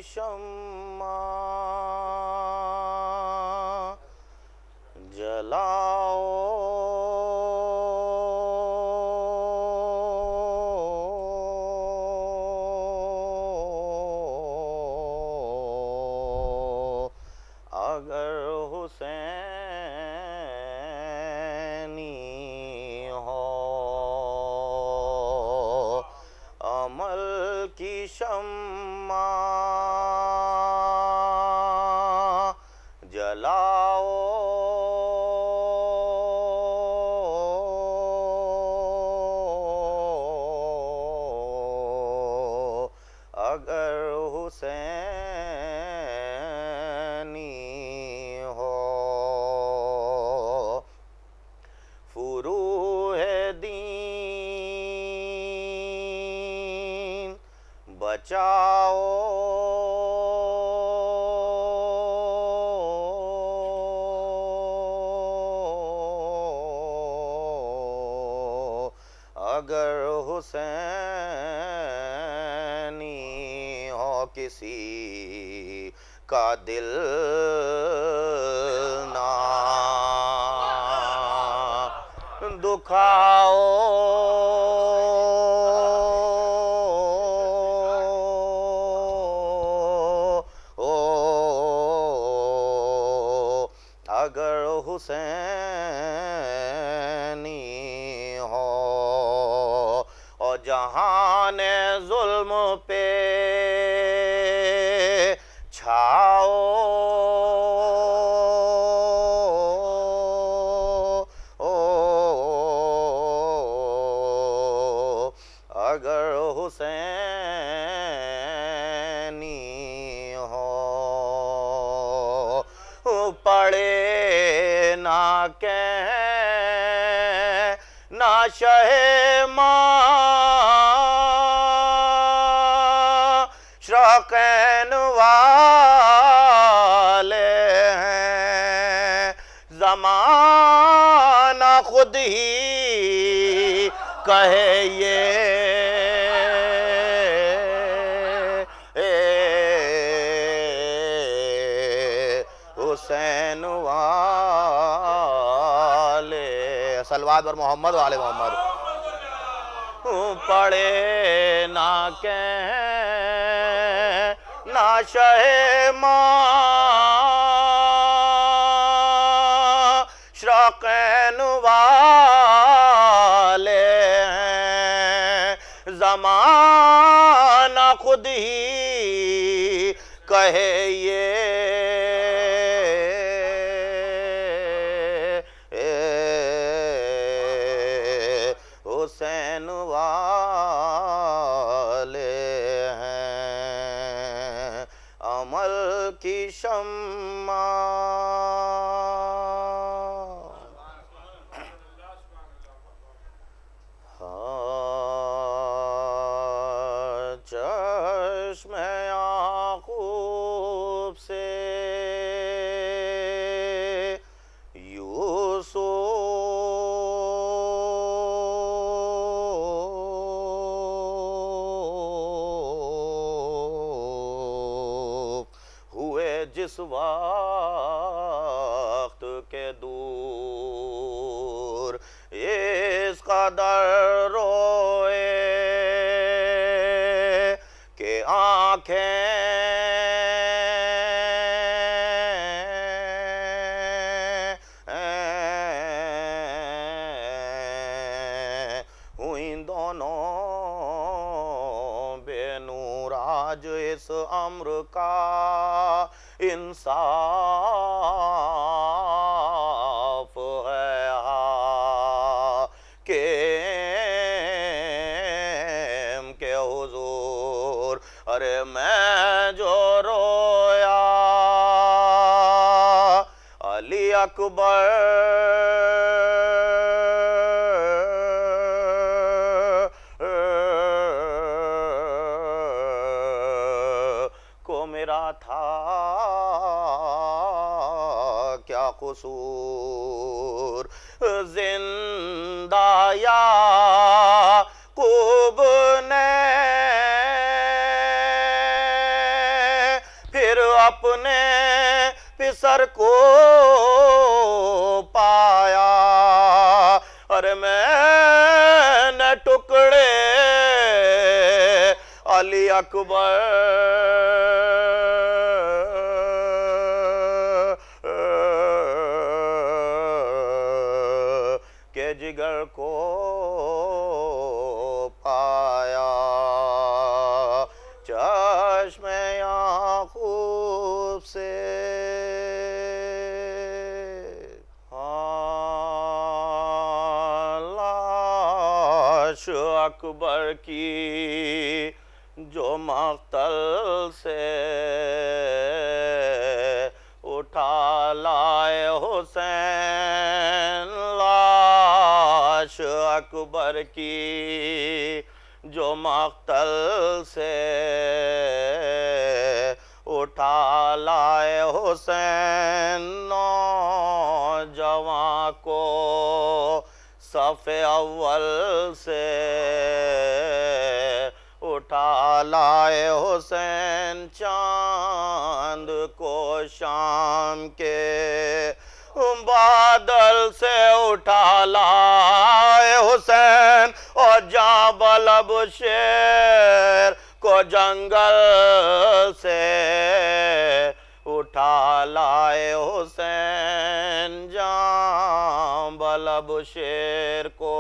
شمع جلاؤ اگر حسینی ہو عمل کی شمع جلاؤ اگر حسینی ہو فروع دین بچاؤ اگر حسینی ہو کسی کا دل نہ دکھاؤ اگر حسینی ہو اور جہان ظلم پہ چھاؤ اگر حسینی ہو پڑے نہ کہیں نہ شہ معشرقین والے ہیں زمانہ خود ہی کہے یہ حسین والے صلوات بر محمد و آل محمد پڑے نہ کہیں نہ شہ معشرقین والے ہیں زمانہ خود ہی کہے یہ حسین والے ہیں عمل کی شمع چشم یعقوب سے جس وقت کے دور اس قدر روئے کہ آنکھیں ہوئیں دونوں بے نور آج اس امر کا انصاف ہے حاکم کے حضور ارے میں جو رویا علی اکبر کو میرا تھا کیا قصور زندہ یعقوب نے پسر کو پایا، ارے میں نے ٹکڑے علی اکبر کے جگر کو پایا، چشم یعقوب سے لاش اکبر کی جو مقتل سے اٹھا لائے حسین، لاش اکبر کی جو مقتل سے اٹھا لائے حسین، نوجوان کو صف اول سے اٹھا لائے حسین، چاند کو شام کے بادل سے اٹھا لائے حسین، اور جابلب شیر کو جنگل سے اٹھا لائے حسین، جابلب شیر کو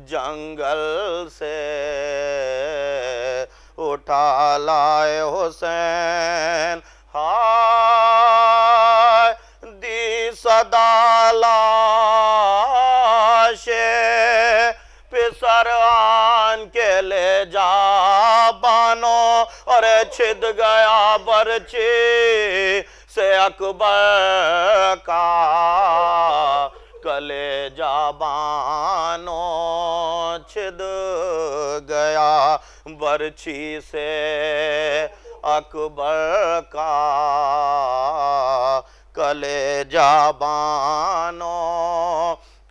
جنگل سے اٹھا لائے حسین، ہائے دی صدا لاش پسر آن کے لے جا بانو، اور چھد گیا برچی سے اکبر کا کلیجہ بانو، چھد گیا برچی سے اکبر کا کلیجہ بانو،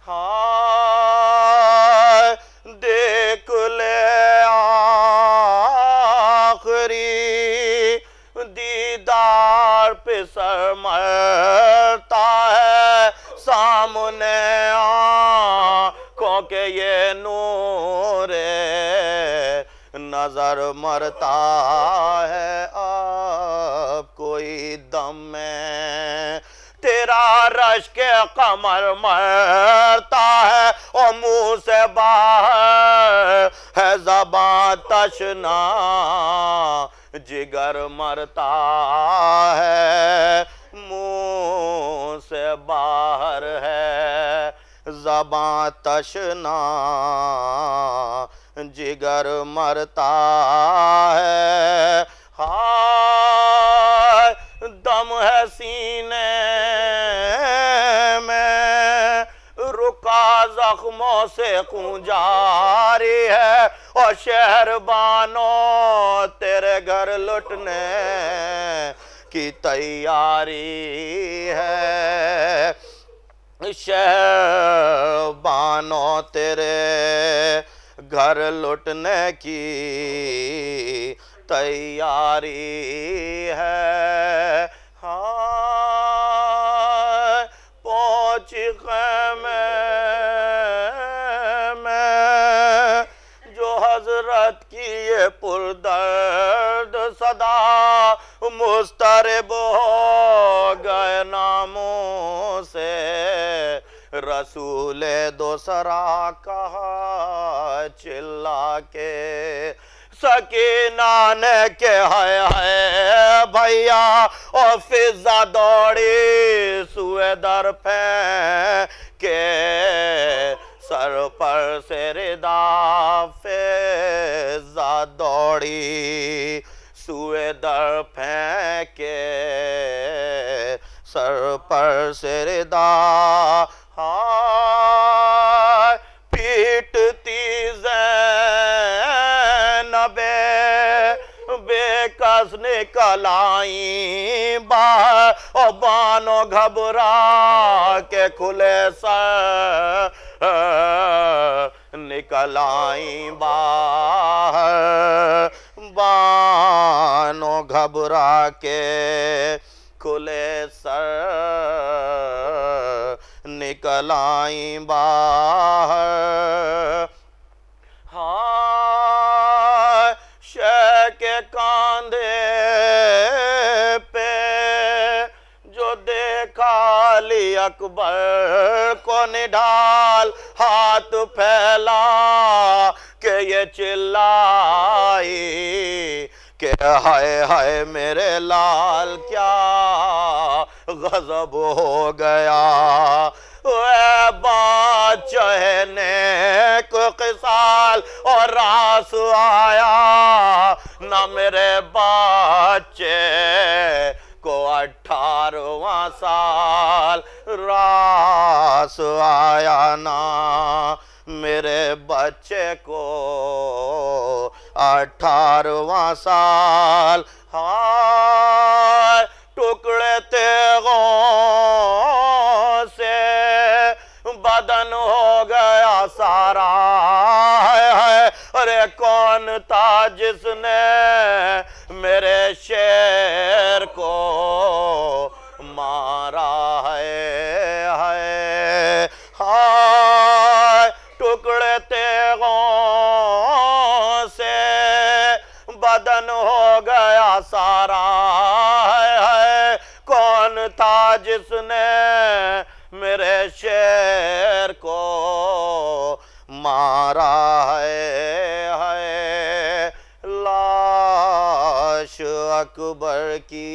ہائے دیکھ لے آخری دیدار پسر مرتا ہے سامنے آنکھوں کے، یہ نور نظر مرتا ہے اب کوئی دم میں، تیرا رشک قمر مرتا ہے اور منہ سے باہر ہے زباں تشنا، جگر مرتا ہے منہ سے باہر ہے زباں تشنا، جگر مرتا ہے، ہائے دم ہے سینے میں رکا زخموں سے خون جاری ہے، اور شہر بانو تیرے گھر لٹنے کی تیاری ہے، شہر بانو تیرے گھر لٹنے کی تیاری ہے، ہائے پہنچ خیمے میں جو حضرت کی یہ پردرد صدا، مضطرب ہو گئے ناموں سے رسول دوسرا کہا چلا کے، سکینہ نے کہ ہے بھیا، اور فضا دوڑی سوئے در پھینکے، سر پر سے ردا فضا دوڑی سوئے در پھینکے، سر پر سے ردا، ہائے پیٹتی زینب بے کس نکل آئیں باہر، اور بانو گھبرا کے کھلے سر نکل آئیں باہر، بانو گھبرا کے کھلے سر نکل آئیں باہر ہائے شے کے کاندھے پہ جو دیکھا علی اکبر کو نڈال ہاتھ پھیلا کہ یہ چلائی کہ ہائے ہائے میرے لال کیا غضب ہو گیا اے بادشاہ نیک خصال اور راس آیا نہ میرے بچے کو 18واں سال راس آیا نہ میرے بچے کو 18واں سال ہائے ٹکڑے تیغوں سے بدن ہو گیا سارا ارے کون تھا جس نے میرے شیر کو مارا ہے ٹکڑے تیغوں سے بدن ہو گیا سارا کون تھا جس نے میرے شیر کو مارا ہے لاش اکبر کی